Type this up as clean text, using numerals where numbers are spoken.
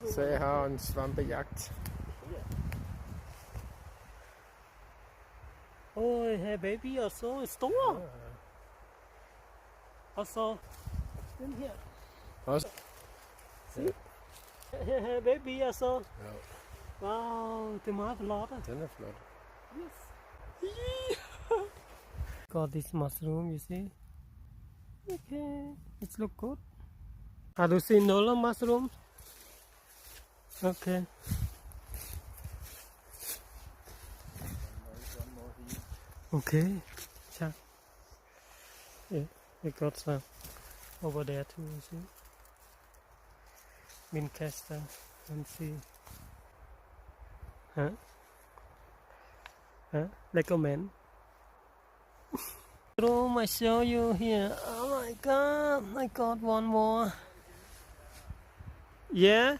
Så jeg har en svampejagt. Ôi, her baby er så stor. Og så den her. Også. Se. Her baby er så. Ja. Wow, det er meget flot. Den er flot. Yes. Got this mushroom, you see? Okay, it look good. Har du set nogle mushroom? Okay. Okay, check. Yeah, we got some over there too, you see? Winchester and see. Huh? Huh? Recommend. Room, I show you here. Oh my god, I got one more. Yeah?